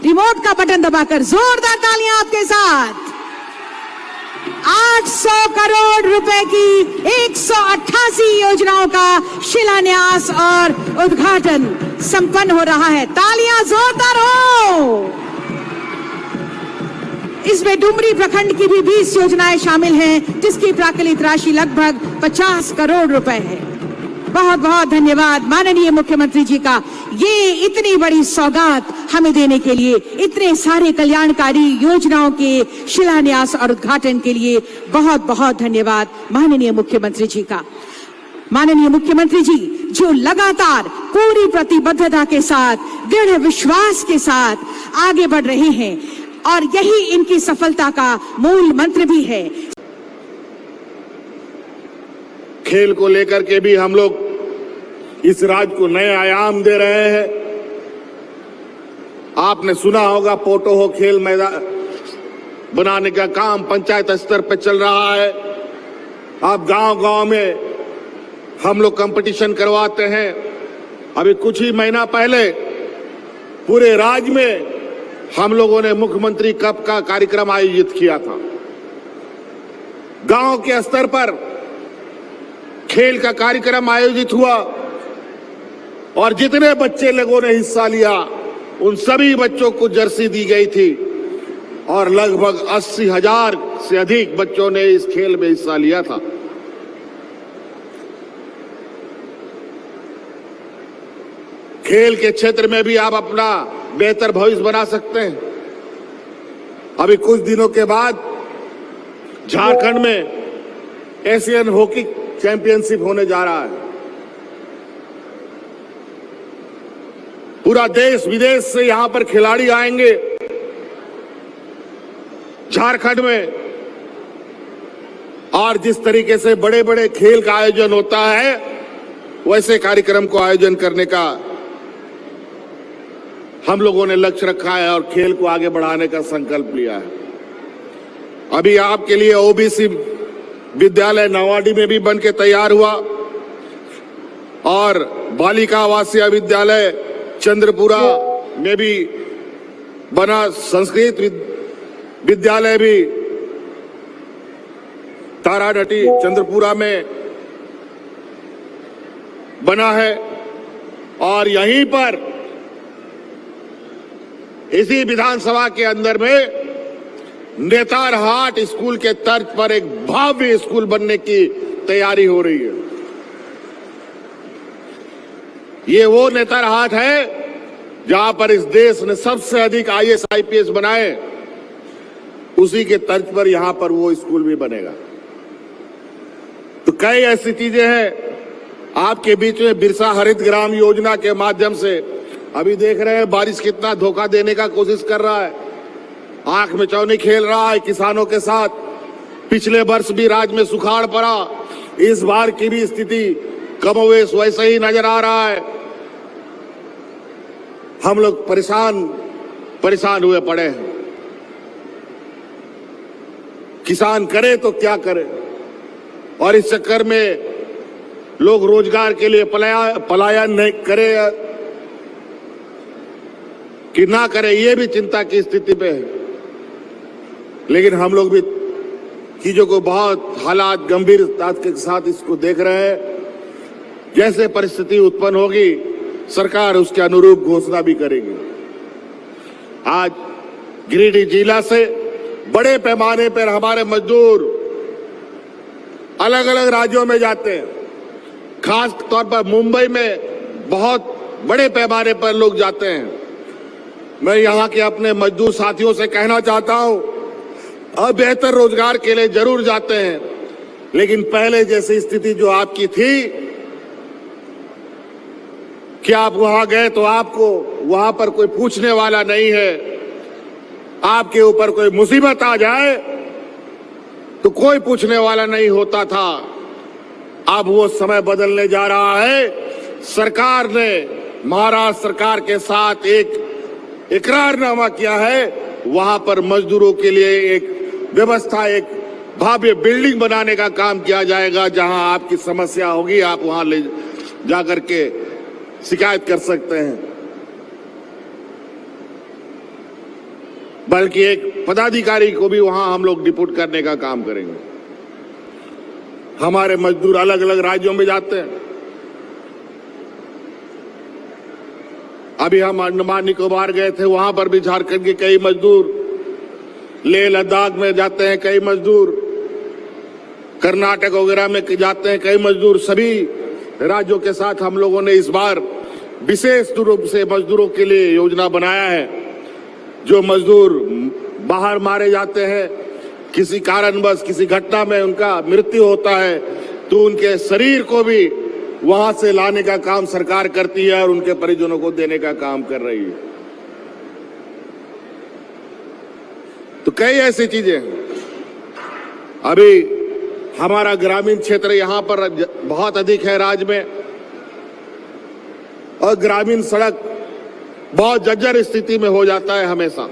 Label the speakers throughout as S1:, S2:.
S1: Remote का button दबाकर जोरदार तालियां आपके साथ। 800 करोड़ रुपए की 188 योजनाओं का शिलान्यास और उद्घाटन संपन्न हो रहा है। तालियां जोरदार हो। इसमें डुमरी प्रखंड की भी 20 योजनाएं शामिल हैं, जिसकी प्राकलित राशि लगभग 50 करोड़ रुपए है। बहुत बहुत धन्यवाद माननीय मुख्यमंत्री जी का, ये इतनी बड़ी सौगात हमें देने के लिए, इतने सारे कल्याणकारी योजनाओं के शिलान्यास और उद्घाटन के लिए बहुत बहुत धन्यवाद माननीय मुख्यमंत्री जी का। माननीय मुख्यमंत्री जी जो लगातार पूरी प्रतिबद्धता के साथ, दृढ़ विश्वास के साथ आगे बढ़ रहे हैं और यही इनकी सफलता का मूल मंत्र भी है।
S2: खेल को लेकर के भी हम लोग इस राज्य को नए आयाम दे रहे हैं। आपने सुना होगा पोटो खेल मैदान बनाने का काम पंचायत स्तर पर चल रहा है। अब गांव-गांव में हम लोग कंपटीशन करवाते हैं। अभी कुछ ही महीना पहले पूरे राज्य में हम लोगों ने मुख्यमंत्री कप का कार्यक्रम आयोजित किया था। गांव के स्तर पर खेल का कार्यक्रम आयोजित हुआ और जितने बच्चे लोगों ने हिस्सा लिया उन सभी बच्चों को जर्सी दी गई थी और लगभग 80,000 से अधिक बच्चों ने इस खेल में हिस्सा लिया था। खेल के क्षेत्र में भी आप अपना बेहतर भविष्य बना सकते हैं। अभी कुछ दिनों के बाद झारखंड में एशियन हॉकी चैंपियनशिप होने जा रहा है। पूरा देश विदेश से यहां पर खिलाड़ी आएंगे झारखंड में, और जिस तरीके से बड़े बड़े खेल का आयोजन होता है वैसे कार्यक्रम को आयोजन करने का हम लोगों ने लक्ष्य रखा है और खेल को आगे बढ़ाने का संकल्प लिया है। अभी आपके लिए ओबीसी विद्यालय नवाडी में भी बन के तैयार हुआ और बालिका आवासीय विद्यालय चंद्रपुरा में भी बना। संस्कृत विद्यालय भी ताराडटी चंद्रपुरा में बना है और यहीं पर इसी विधानसभा के अंदर में नेतारहाट स्कूल के तर्ज पर एक भव्य स्कूल बनने की तैयारी हो रही है। ये वो नेतारहाट है जहां पर इस देश ने सबसे अधिक IAS IPS बनाए, उसी के तर्ज पर यहां पर वो स्कूल भी बनेगा। तो कई ऐसी चीजें हैं आपके बीच में। बिरसा हरित ग्राम योजना के माध्यम से अभी देख रहे हैं बारिश कितना धोखा देने का कोशिश कर रहा है, आंख में चौनी खेल रहा है किसानों के साथ। पिछले वर्ष भी राज्य में सुखाड़ पड़ा, इस बार की भी स्थिति कमोवेश वैसे ही नजर आ रहा है। हम लोग परेशान हुए पड़े हैं। किसान करे तो क्या करे, और इस चक्कर में लोग रोजगार के लिए पलायन नहीं करे कि ना करे, ये भी चिंता की स्थिति पे है। लेकिन हम लोग भी चीजों को बहुत हालात गंभीरता के साथ इसको देख रहे हैं। जैसे परिस्थिति उत्पन्न होगी सरकार उसके अनुरूप घोषणा भी करेगी। आज गिरिडीह जिला से बड़े पैमाने पर हमारे मजदूर अलग अलग राज्यों में जाते हैं। खास तौर पर मुंबई में बहुत बड़े पैमाने पर लोग जाते हैं। मैं यहां के अपने मजदूर साथियों से कहना चाहता हूं, अब बेहतर रोजगार के लिए जरूर जाते हैं, लेकिन पहले जैसी स्थिति जो आपकी थी कि आप वहां गए तो आपको वहां पर कोई पूछने वाला नहीं है, आपके ऊपर कोई मुसीबत आ जाए तो कोई पूछने वाला नहीं होता था। अब वो समय बदलने जा रहा है। सरकार ने महाराष्ट्र सरकार के साथ एक इकरारनामा किया है, वहां पर मजदूरों के लिए एक व्यवस्था, एक भव्य बिल्डिंग बनाने का काम किया जाएगा। जहां आपकी समस्या होगी आप वहां ले जाकर के शिकायत कर सकते हैं। बल्कि एक पदाधिकारी को भी वहां हम लोग डिप्यूट करने का काम करेंगे। हमारे मजदूर अलग अलग राज्यों में जाते हैं। अभी हम अंडमान निकोबार गए थे, वहां पर भी झारखंड के कई मजदूर, लेह लद्दाख में जाते हैं कई मजदूर, कर्नाटक वगैरह में जाते हैं कई मजदूर। सभी राज्यों के साथ हम लोगों ने इस बार विशेष रूप से मजदूरों के लिए योजना बनाया है। जो मजदूर बाहर मारे जाते हैं, किसी कारणवश किसी घटना में उनका मृत्यु होता है, तो उनके शरीर को भी वहां से लाने का काम सरकार करती है और उनके परिजनों को देने का काम कर रही है। तो कई ऐसी चीजें हैं। अभी हमारा ग्रामीण क्षेत्र यहां पर बहुत अधिक है राज्य में, और ग्रामीण सड़क बहुत जर्जर स्थिति में हो जाता है हमेशा।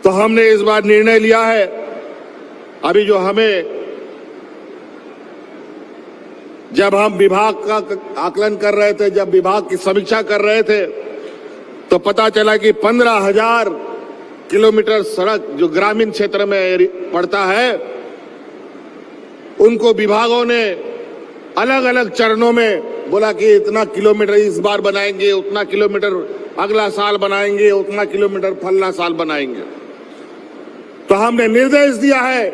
S2: तो हमने इस बार निर्णय लिया है, अभी जो हमें, जब हम विभाग का आकलन कर रहे थे, जब विभाग की समीक्षा कर रहे थे, तो पता चला कि 15,000 किलोमीटर सड़क जो ग्रामीण क्षेत्र में पड़ता है, उनको विभागों ने अलग अलग चरणों में बोला कि इतना किलोमीटर इस बार बनाएंगे, उतना किलोमीटर अगला साल बनाएंगे, उतना किलोमीटर फलना साल बनाएंगे। तो हमने निर्देश दिया है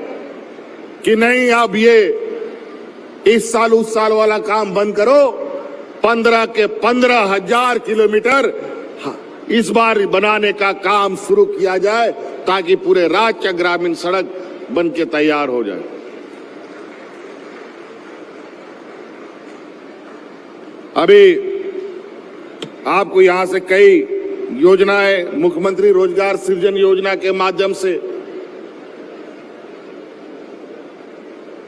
S2: कि नहीं, अब ये इस साल उस साल वाला काम बंद करो, 15 के 15,000 किलोमीटर इस बार बनाने का काम शुरू किया जाए, ताकि पूरे राज्य का ग्रामीण सड़क बन के तैयार हो जाए। अभी आपको यहां से कई योजनाएं, मुख्यमंत्री रोजगार सृजन योजना के माध्यम से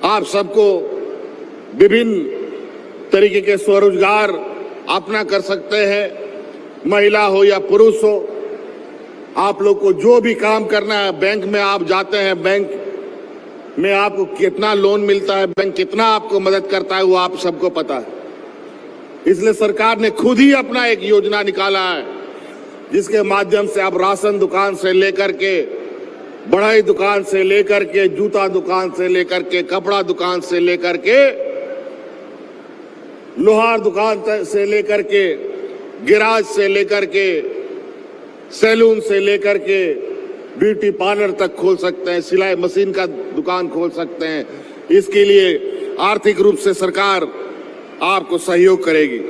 S2: आप सबको विभिन्न तरीके के स्वरोजगार अपना कर सकते हैं। महिला हो या पुरुष हो, आप लोग को जो भी काम करना है, बैंक में आप जाते हैं, बैंक में आपको कितना लोन मिलता है, बैंक कितना आपको मदद करता है, वो आप सबको पता है। इसलिए सरकार ने खुद ही अपना एक योजना निकाला है, जिसके माध्यम से आप राशन दुकान से लेकर के, बढ़ई दुकान से लेकर के, जूता दुकान से लेकर के, कपड़ा दुकान से लेकर के, लोहार दुकान से लेकर के, गिराज से लेकर के, सैलून से लेकर के, ब्यूटी पार्लर तक खोल सकते हैं, सिलाई मशीन का दुकान खोल सकते हैं। इसके लिए आर्थिक रूप से सरकार आपको सहयोग करेगी।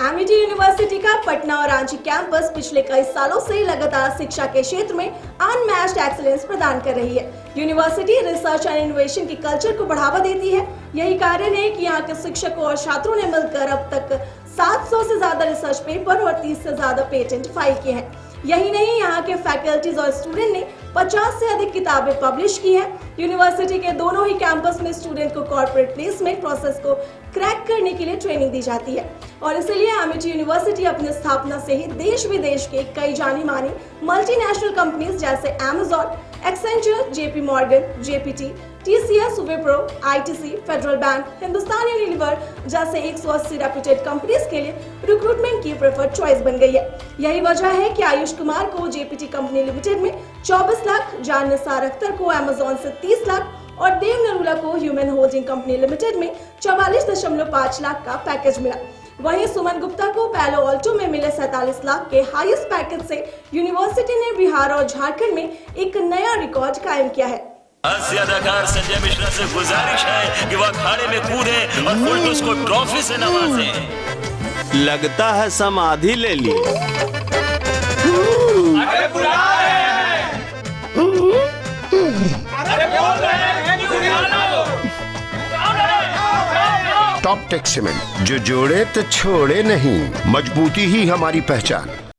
S3: एमिटी यूनिवर्सिटी का पटना और रांची कैंपस पिछले कई सालों से लगातार शिक्षा के क्षेत्र में अनमैच्ड एक्सीलेंस प्रदान कर रही है। यूनिवर्सिटी रिसर्च एंड इनोवेशन के कल्चर को बढ़ावा देती है। यही कारण है कि यहाँ के शिक्षकों और छात्रों ने मिलकर अब तक 700 से ज्यादा रिसर्च पेपर और 30 से ज्यादा पेटेंट फाइल किए हैं। यही नहीं, यहाँ के फैकल्टीज और स्टूडेंट ने 50 से अधिक किताबें पब्लिश की हैं। यूनिवर्सिटी के दोनों ही कैंपस में स्टूडेंट को कॉर्पोरेट प्लेसमेंट प्रोसेस को क्रैक करने के लिए ट्रेनिंग दी जाती है, और इसीलिए एमिटी यूनिवर्सिटी अपनी स्थापना से ही देश विदेश के कई जानी मानी मल्टीनेशनल कंपनीज जैसे Amazon, Accenture, JP Morgan, GPT, TCS, Wipro, ITC, federal bank, Hindustan Unilever जैसे 180 रेप्यूटेड कंपनीज के लिए रिक्रूटमेंट की प्रेफर्ड चॉइस बन गई है। यही वजह है कि आयुष कुमार को जेपीटी कंपनी लिमिटेड में 24 लाख, जान निसार अख्तर को अमेज़न से 30 लाख और देव नरूला को ह्यूमन होल्डिंग कंपनी लिमिटेड में 44.5 लाख का पैकेज मिला। वहीं सुमन गुप्ता को पैलो ऑल्टो में मिले 47 लाख के हाईएस्ट पैकेज से यूनिवर्सिटी ने बिहार और झारखंड में एक नया रिकॉर्ड कायम किया है।
S4: अदाकार संजय मिश्रा से गुजारिश है कि वह अखाड़े में कूदे और फुलटूस को ट्रॉफी से नवाजे।
S5: लगता है समाधि ले ली।
S4: अरे बुला रहे हैं। अरे बोल रहे हैं कि बुला लो।
S6: टॉप टेक सीमेंट, जो जोड़े तो छोड़े नहीं, मजबूती ही हमारी पहचान।